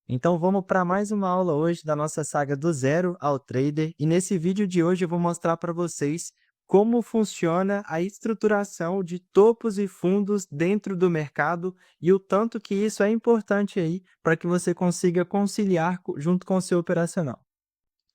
Então vamos para mais uma aula hoje da nossa saga do zero ao trader e nesse vídeo de hoje eu vou mostrar para vocês como funciona a estruturação de topos e fundos dentro do mercado e o tanto que isso é importante aí para que você consiga conciliar junto com o seu operacional.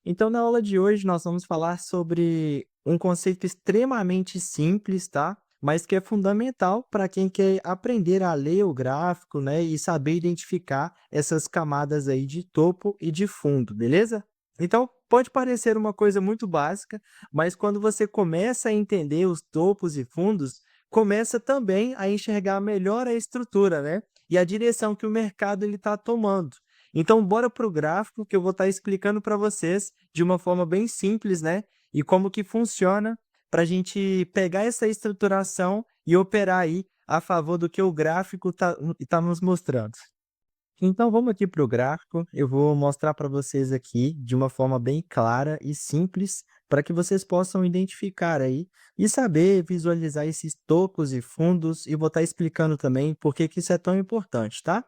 Então, na aula de hoje, nós vamos falar sobre um conceito extremamente simples, tá? Mas que é fundamental para quem quer aprender a ler o gráfico, né? E saber identificar essas camadas aí de topo e de fundo, beleza? Então, pode parecer uma coisa muito básica, mas quando você começa a entender os topos e fundos, começa também a enxergar melhor a estrutura, né? E a direção que o mercado está tomando. Então, bora para o gráfico que eu vou estar explicando para vocês de uma forma bem simples, né? E como que funciona para a gente pegar essa estruturação e operar aí a favor do que o gráfico tá nos mostrando. Então, vamos aqui para o gráfico. Eu vou mostrar para vocês aqui de uma forma bem clara e simples para que vocês possam identificar aí e saber visualizar esses topos e fundos e vou estar explicando também por que que isso é tão importante, tá?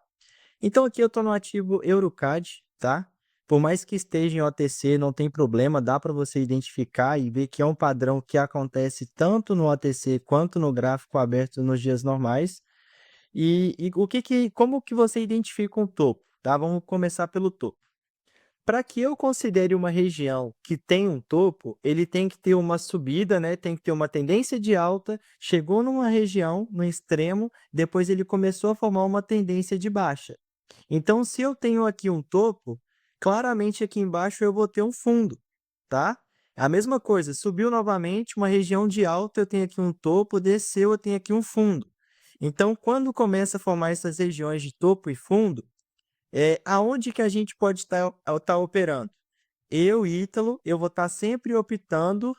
Então aqui eu estou no ativo EuroCAD, tá? Por mais que esteja em OTC, não tem problema, dá para você identificar e ver que é um padrão que acontece tanto no OTC quanto no gráfico aberto nos dias normais. Como que você identifica um topo, tá? Vamos começar pelo topo. Para que eu considere uma região que tem um topo, ele tem que ter uma subida, né? Tem que ter uma tendência de alta, chegou numa região, no extremo, depois ele começou a formar uma tendência de baixa. Então, se eu tenho aqui um topo, claramente aqui embaixo eu vou ter um fundo, tá? A mesma coisa, subiu novamente, uma região de alta, eu tenho aqui um topo, desceu, eu tenho aqui um fundo. Então, quando começa a formar essas regiões de topo e fundo, aonde que a gente pode estar operando? Eu, Ítalo, eu vou estar sempre optando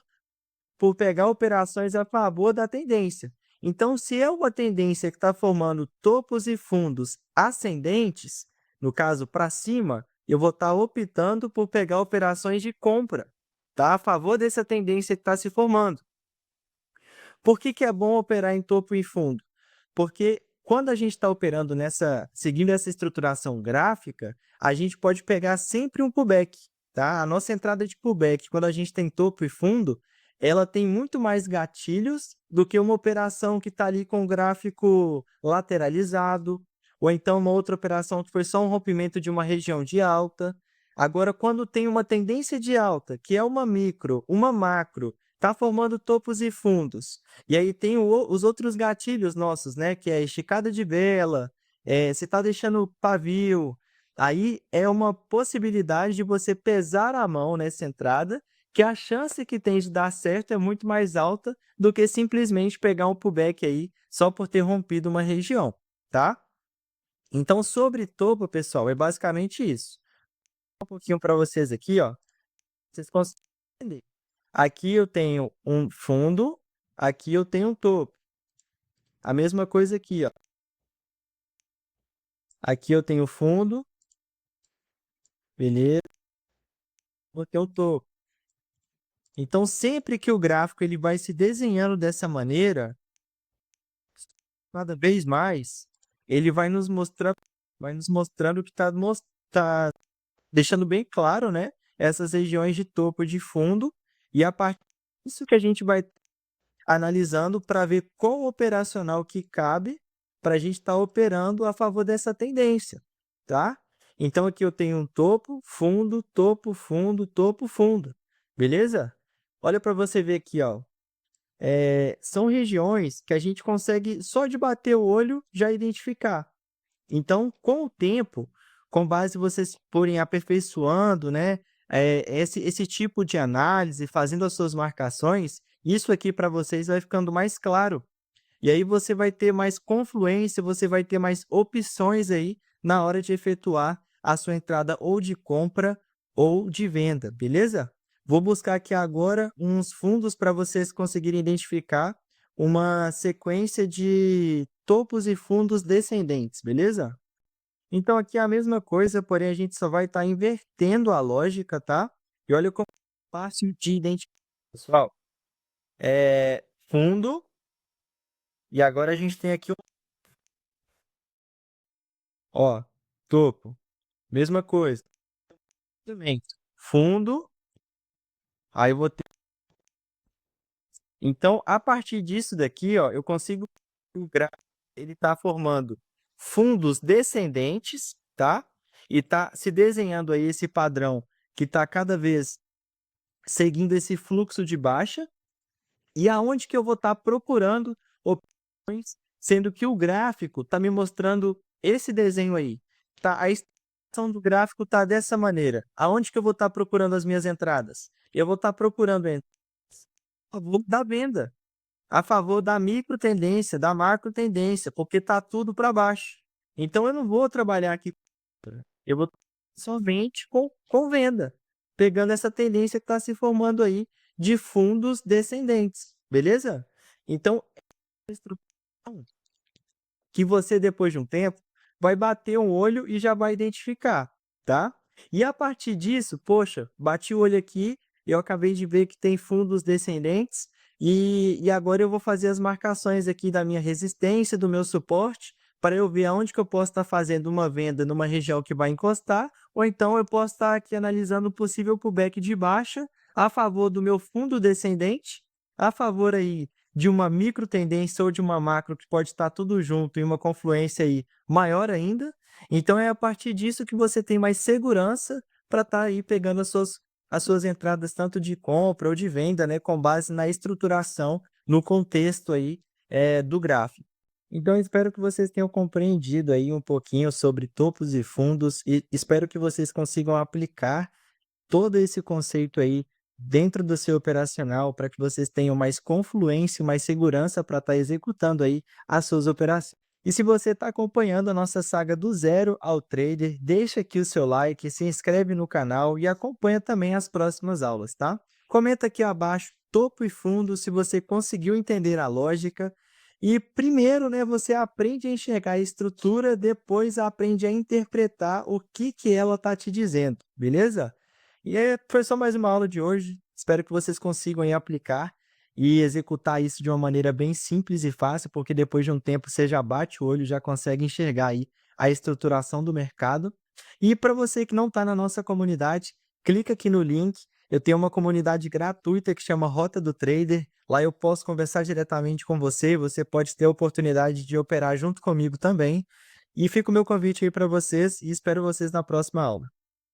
por pegar operações a favor da tendência. Então, se é uma tendência que está formando topos e fundos ascendentes, no caso para cima, eu vou estar optando por pegar operações de compra, tá? A favor dessa tendência que está se formando. Por que que é bom operar em topo e fundo? Porque quando a gente está operando seguindo essa estruturação gráfica, a gente pode pegar sempre um pullback, tá? A nossa entrada de pullback, quando a gente tem topo e fundo, ela tem muito mais gatilhos do que uma operação que está ali com o gráfico lateralizado, ou então uma outra operação que foi só um rompimento de uma região de alta. Agora, quando tem uma tendência de alta, que é uma micro, uma macro, está formando topos e fundos, e aí tem os outros gatilhos nossos, né? Que é esticada de vela, você está deixando pavio. Aí é uma possibilidade de você pesar a mão nessa entrada, que a chance que tem de dar certo é muito mais alta do que simplesmente pegar um pullback aí só por ter rompido uma região, tá? Então, sobre topo, pessoal, é basicamente isso. Um pouquinho para vocês aqui, ó. Vocês conseguem entender. Aqui eu tenho um fundo, aqui eu tenho um topo. A mesma coisa aqui, ó. Aqui eu tenho fundo, beleza? Aqui eu tô. Então, sempre que o gráfico ele vai se desenhando dessa maneira, cada vez mais, ele vai nos mostrando que tá deixando bem claro, né? Essas regiões de topo e de fundo, e a partir disso que a gente vai analisando para ver qual operacional que cabe para a gente estar operando a favor dessa tendência, tá? Então aqui eu tenho um topo, fundo, topo, fundo, beleza? Olha para você ver aqui, ó. São regiões que a gente consegue, só de bater o olho, já identificar. Então, com o tempo, com base vocês forem aperfeiçoando, né, esse tipo de análise, fazendo as suas marcações, isso aqui para vocês vai ficando mais claro. E aí você vai ter mais confluência, você vai ter mais opções aí na hora de efetuar a sua entrada ou de compra ou de venda, beleza? Vou buscar aqui agora uns fundos para vocês conseguirem identificar uma sequência de topos e fundos descendentes, beleza? Então aqui é a mesma coisa, porém a gente só vai estar invertendo a lógica, tá? E olha como é fácil de identificar, pessoal. Fundo, e agora a gente tem aqui, ó, topo. mesma coisa. Também. Fundo, aí eu vou ter então, a partir disso daqui, ó, eu consigo o gráfico ele está formando fundos descendentes, tá? E está se desenhando aí esse padrão que está cada vez seguindo esse fluxo de baixa, e aonde que eu vou estar procurando opções, sendo que o gráfico está me mostrando esse desenho aí, tá? A extensão do gráfico está dessa maneira. Aonde que eu vou estar procurando as minhas entradas? Eu vou estar procurando a favor da venda, a favor da micro tendência, da macro tendência, porque está tudo para baixo. Então eu não vou trabalhar aqui, eu vou somente com venda, pegando essa tendência que está se formando aí de fundos descendentes, beleza? Então, essa estrutura que você, depois de um tempo, vai bater um olho e já vai identificar, tá? E a partir disso, poxa, bati o olho aqui, eu acabei de ver que tem fundos descendentes, e agora eu vou fazer as marcações aqui da minha resistência, do meu suporte, para eu ver aonde que eu posso estar fazendo uma venda numa região que vai encostar, ou então eu posso estar aqui analisando o possível pullback de baixa a favor do meu fundo descendente, a favor aí de uma micro tendência ou de uma macro que pode estar tudo junto em uma confluência aí maior ainda. Então é a partir disso que você tem mais segurança para estar aí pegando as suas entradas tanto de compra ou de venda, né, com base na estruturação, no contexto aí do gráfico. Então eu espero que vocês tenham compreendido aí um pouquinho sobre topos e fundos e espero que vocês consigam aplicar todo esse conceito aí dentro do seu operacional para que vocês tenham mais confluência e mais segurança para estar executando aí as suas operações. E se você está acompanhando a nossa saga do zero ao trader, deixa aqui o seu like, se inscreve no canal e acompanha também as próximas aulas, tá? Comenta aqui abaixo topo e fundo se você conseguiu entender a lógica. E primeiro, né, você aprende a enxergar a estrutura, depois aprende a interpretar o que ela está te dizendo, beleza? E foi só mais uma aula de hoje. Espero que vocês consigam aí aplicar e executar isso de uma maneira bem simples e fácil, porque depois de um tempo você já bate o olho, já consegue enxergar aí a estruturação do mercado. E para você que não está na nossa comunidade, clica aqui no link. Eu tenho uma comunidade gratuita que chama Rota do Trader. Lá eu posso conversar diretamente com você. Você pode ter a oportunidade de operar junto comigo também. E fica o meu convite aí para vocês e espero vocês na próxima aula.